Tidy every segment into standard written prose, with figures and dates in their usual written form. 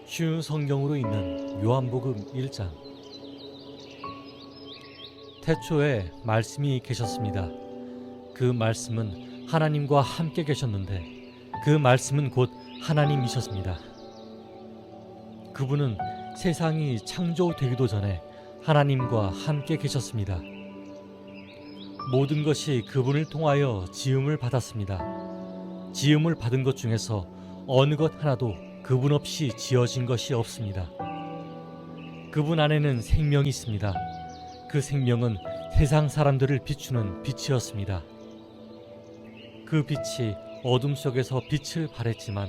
쉬운 성경으로 있는 요한복음 1장. 태초에 말씀이 계셨습니다. 그 말씀은 하나님과 함께 계셨는데 그 말씀은 곧 하나님이셨습니다. 그분은 세상이 창조되기도 전에 하나님과 함께 계셨습니다. 모든 것이 그분을 통하여 지음을 받았습니다. 지음을 받은 것 중에서 어느 것 하나도 그분 없이 지어진 것이 없습니다. 그분 안에는 생명이 있습니다. 그 생명은 세상 사람들을 비추는 빛이었습니다. 그 빛이 어둠 속에서 빛을 발했지만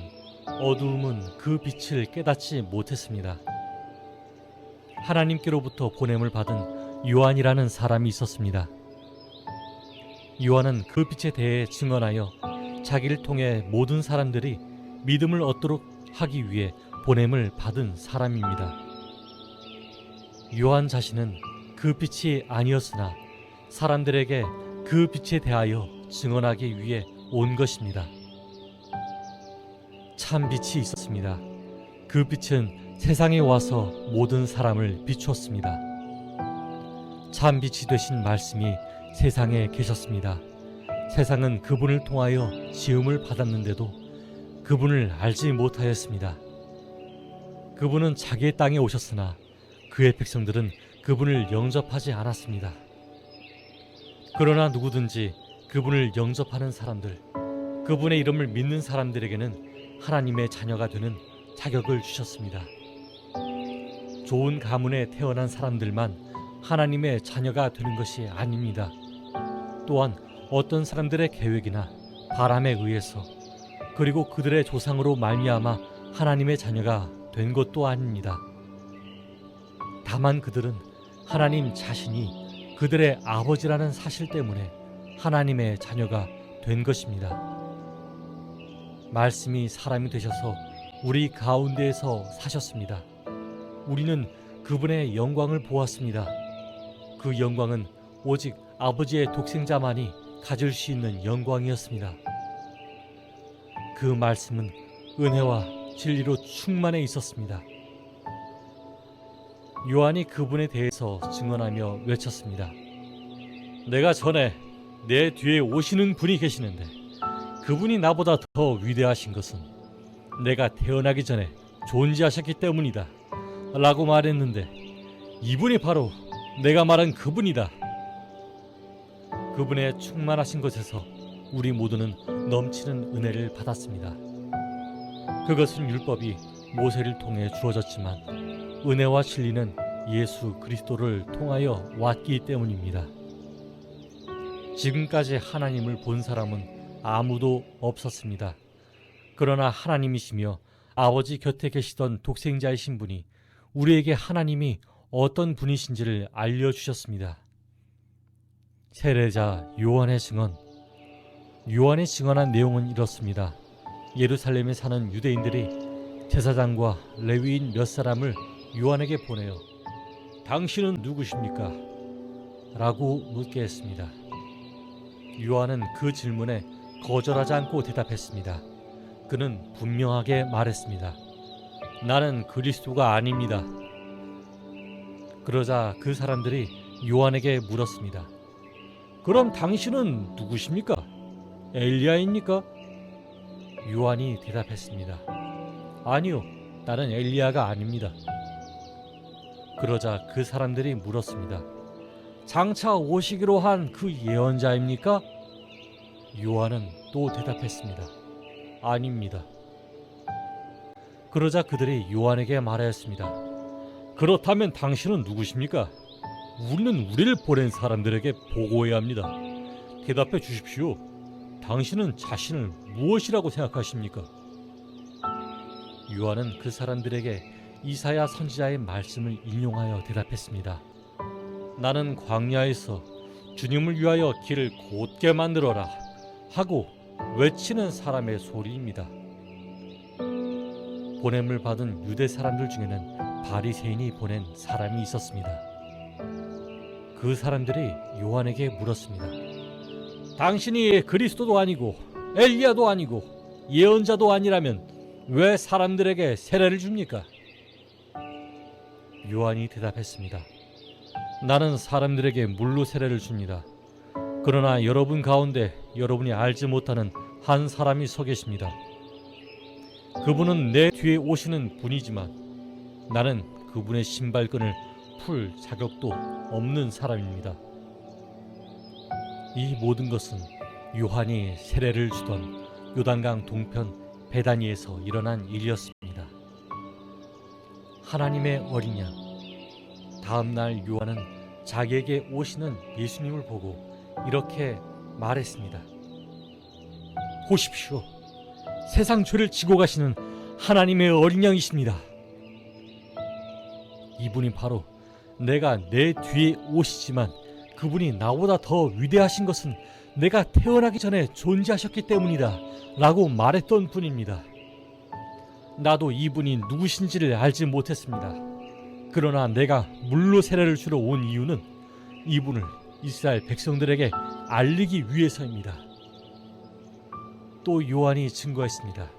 어두움은 그 빛을 깨닫지 못했습니다. 하나님께로부터 보냄을 받은 요한이라는 사람이 있었습니다. 요한은 그 빛에 대해 증언하여 자기를 통해 모든 사람들이 믿음을 얻도록 하기 위해 보냄을 받은 사람입니다. 요한 자신은 그 빛이 아니었으나 사람들에게 그 빛에 대하여 증언하기 위해 온 것입니다. 참 빛이 있었습니다. 그 빛은 세상에 와서 모든 사람을 비추었습니다. 참 빛이 되신 말씀이 세상에 계셨습니다. 세상은 그분을 통하여 지음을 받았는데도 그분을 알지 못하였습니다. 그분은 자기의 땅에 오셨으나 그의 백성들은 그분을 영접하지 않았습니다. 그러나 누구든지 그분을 영접하는 사람들, 그분의 이름을 믿는 사람들에게는 하나님의 자녀가 되는 자격을 주셨습니다. 좋은 가문에 태어난 사람들만 하나님의 자녀가 되는 것이 아닙니다. 또한 어떤 사람들의 계획이나 바람에 의해서 그리고 그들의 조상으로 말미암아 하나님의 자녀가 된 것도 아닙니다. 다만 그들은 하나님 자신이 그들의 아버지라는 사실 때문에 하나님의 자녀가 된 것입니다. 말씀이 사람이 되셔서 우리 가운데에서 사셨습니다. 우리는 그분의 영광을 보았습니다. 그 영광은 오직 아버지의 독생자만이 가질 수 있는 영광이었습니다. 그 말씀은 은혜와 진리로 충만해 있었습니다. 요한이 그분에 대해서 증언하며 외쳤습니다. 내가 전에 내 뒤에 오시는 분이 계시는데 그분이 나보다 더 위대하신 것은 내가 태어나기 전에 존재하셨기 때문이다 라고 말했는데 이분이 바로 내가 말한 그분이다. 그분의 충만하신 것에서 우리 모두는 넘치는 은혜를 받았습니다. 그것은 율법이 모세를 통해 주어졌지만 은혜와 진리는 예수 그리스도를 통하여 왔기 때문입니다. 지금까지 하나님을 본 사람은 아무도 없었습니다. 그러나 하나님이시며 아버지 곁에 계시던 독생자이신 분이 우리에게 하나님이 어떤 분이신지를 알려주셨습니다. 세례자 요한의 증언. 요한이 증언한 내용은 이렇습니다. 예루살렘에 사는 유대인들이 제사장과 레위인 몇 사람을 요한에게 보내어 당신은 누구십니까? 라고 묻게 했습니다. 요한은 그 질문에 거절하지 않고 대답했습니다. 그는 분명하게 말했습니다. 나는 그리스도가 아닙니다. 그러자 그 사람들이 요한에게 물었습니다. 그럼 당신은 누구십니까? 엘리야입니까? 요한이 대답했습니다. 아니요, 나는 엘리야가 아닙니다. 그러자 그 사람들이 물었습니다. 장차 오시기로 한 그 예언자입니까? 요한은 또 대답했습니다. 아닙니다. 그러자 그들이 요한에게 말하였습니다. 그렇다면 당신은 누구십니까? 우리는 우리를 보낸 사람들에게 보고해야 합니다. 대답해 주십시오. 당신은 자신을 무엇이라고 생각하십니까? 요한은 그 사람들에게 이사야 선지자의 말씀을 인용하여 대답했습니다. 나는 광야에서 주님을 위하여 길을 곧게 만들어라 하고 외치는 사람의 소리입니다. 보냄을 받은 유대 사람들 중에는 바리새인이 보낸 사람이 있었습니다. 그 사람들이 요한에게 물었습니다. 당신이 그리스도도 아니고 엘리야도 아니고 예언자도 아니라면 왜 사람들에게 세례를 줍니까? 요한이 대답했습니다. 나는 사람들에게 물로 세례를 줍니다. 그러나 여러분 가운데 여러분이 알지 못하는 한 사람이 서 계십니다. 그분은 내 뒤에 오시는 분이지만 나는 그분의 신발끈을 풀 자격도 없는 사람입니다. 이 모든 것은 요한이 세례를 주던 요단강 동편 베다니에서 일어난 일이었습니다. 하나님의 어린 양. 다음 날 요한은 자기에게 오시는 예수님을 보고 이렇게 말했습니다. 보십시오. 세상 죄를 지고 가시는 하나님의 어린 양이십니다. 이분이 바로 내가 내 뒤에 오시지만 그분이 나보다 더 위대하신 것은 내가 태어나기 전에 존재하셨기 때문이다 라고 말했던 분입니다. 나도 이분이 누구신지를 알지 못했습니다. 그러나 내가 물로 세례를 주러 온 이유는 이분을 이스라엘 백성들에게 알리기 위해서입니다. 또 요한이 증거했습니다.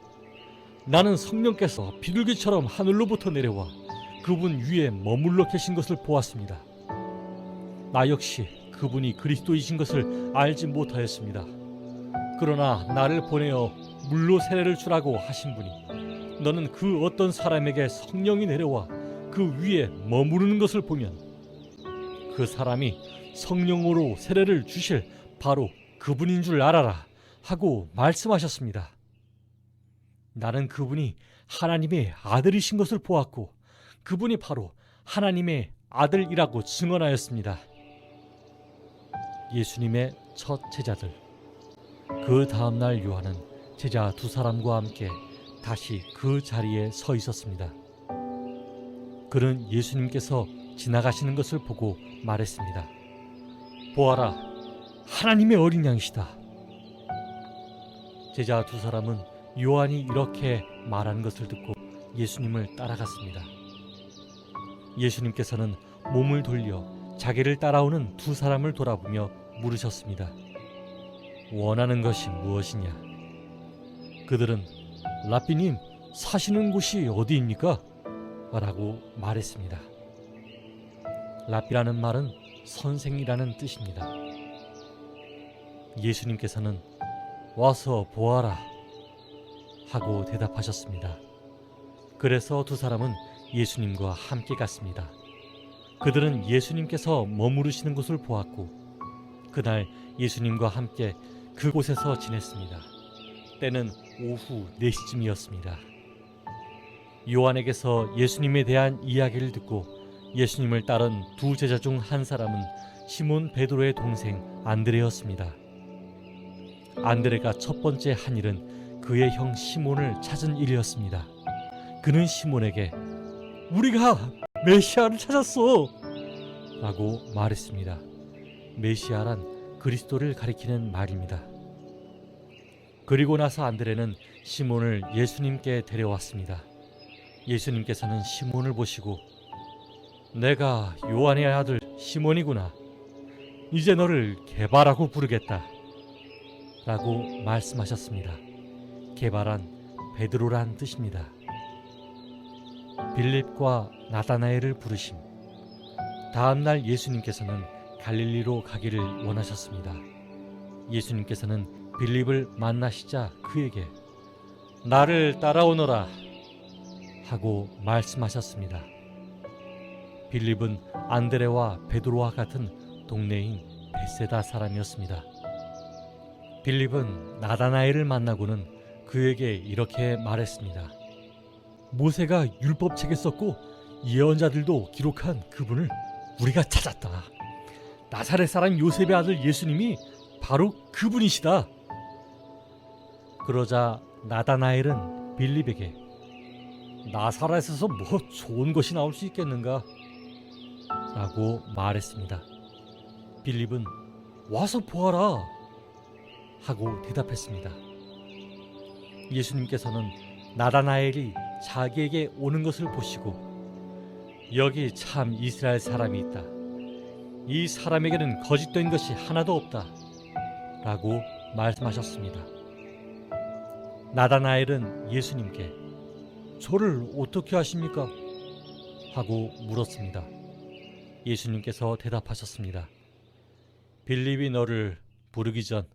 나는 성령께서 비둘기처럼 하늘로부터 내려와 그분 위에 머물러 계신 것을 보았습니다. 나 역시 그분이 그리스도이신 것을 알지 못하였습니다. 그러나 나를 보내어 물로 세례를 주라고 하신 분이 너는 그 어떤 사람에게 성령이 내려와 그 위에 머무르는 것을 보면 그 사람이 성령으로 세례를 주실 바로 그분인 줄 알아라 하고 말씀하셨습니다. 나는 그분이 하나님의 아들이신 것을 보았고 그분이 바로 하나님의 아들이라고 증언하였습니다. 예수님의 첫 제자들. 그 다음날 요한은 제자 두 사람과 함께 다시 그 자리에 서 있었습니다. 그는 예수님께서 지나가시는 것을 보고 말했습니다. 보아라, 하나님의 어린 양이시다. 제자 두 사람은 요한이 이렇게 말하는 것을 듣고 예수님을 따라갔습니다. 예수님께서는 몸을 돌려 자기를 따라오는 두 사람을 돌아보며 물으셨습니다. 원하는 것이 무엇이냐? 그들은 라삐님, 사시는 곳이 어디입니까? 라고 말했습니다. 라삐라는 말은 선생이라는 뜻입니다. 예수님께서는 와서 보아라 하고 대답하셨습니다. 그래서 두 사람은 예수님과 함께 갔습니다. 그들은 예수님께서 머무르시는 곳을 보았고 그날 예수님과 함께 그곳에서 지냈습니다. 때는 오후 4시쯤이었습니다. 요한에게서 예수님에 대한 이야기를 듣고 예수님을 따른 두 제자 중 한 사람은 시몬 베드로의 동생 안드레였습니다. 안드레가 첫 번째 한 일은 그의 형 시몬을 찾은 일이었습니다. 그는 시몬에게 우리가 메시아를 찾았어 라고 말했습니다. 메시아란 그리스도를 가리키는 말입니다. 그리고 나서 안드레는 시몬을 예수님께 데려왔습니다. 예수님께서는 시몬을 보시고 내가 요한의 아들 시몬이구나. 이제 너를 게바라고 부르겠다 라고 말씀하셨습니다. 게바란 베드로란 뜻입니다. 빌립과 나다나엘을 부르심. 다음날 예수님께서는 갈릴리로 가기를 원하셨습니다. 예수님께서는 빌립을 만나시자 그에게 나를 따라오너라 하고 말씀하셨습니다. 빌립은 안드레와 베드로와 같은 동네인 베세다 사람이었습니다. 빌립은 나다나엘을 만나고는 그에게 이렇게 말했습니다. 모세가 율법책에 썼고 예언자들도 기록한 그분을 우리가 찾았다. 나사렛 사람 요셉의 아들 예수님이 바로 그분이시다. 그러자 나다나엘은 빌립에게 나사렛에서 뭐 좋은 것이 나올 수 있겠는가? 라고 말했습니다. 빌립은 와서 보아라 하고 대답했습니다. 예수님께서는 나다나엘이 자기에게 오는 것을 보시고 여기 참 이스라엘 사람이 있다. 이 사람에게는 거짓된 것이 하나도 없다 라고 말씀하셨습니다. 나다나엘은 예수님께 저를 어떻게 아십니까? 하고 물었습니다. 예수님께서 대답하셨습니다. 빌립이 너를 부르기 전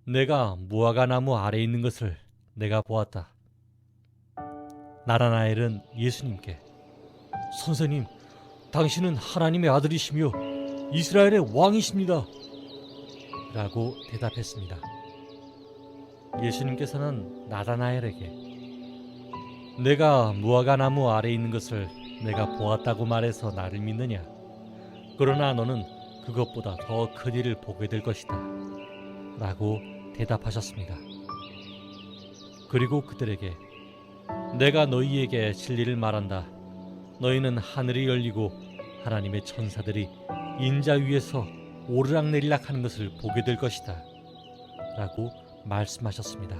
내가 무화과 나무 아래에 있는 것을 내가 보았다. 나다나엘은 예수님께 선생님, 당신은 하나님의 아들이시며 이스라엘의 왕이십니다. 라고 대답했습니다. 예수님께서는 나다나엘에게 내가 무화과 나무 아래에 있는 것을 내가 보았다고 말해서 나를 믿느냐? 그러나 너는 그것보다 더 큰 일을 보게 될 것이다. 라고 대답하셨습니다. 그리고 그들에게 내가 너희에게 진리를 말한다. 너희는 하늘이 열리고 하나님의 천사들이 인자 위에서 오르락내리락 하는 것을 보게 될 것이다. 라고 말씀하셨습니다.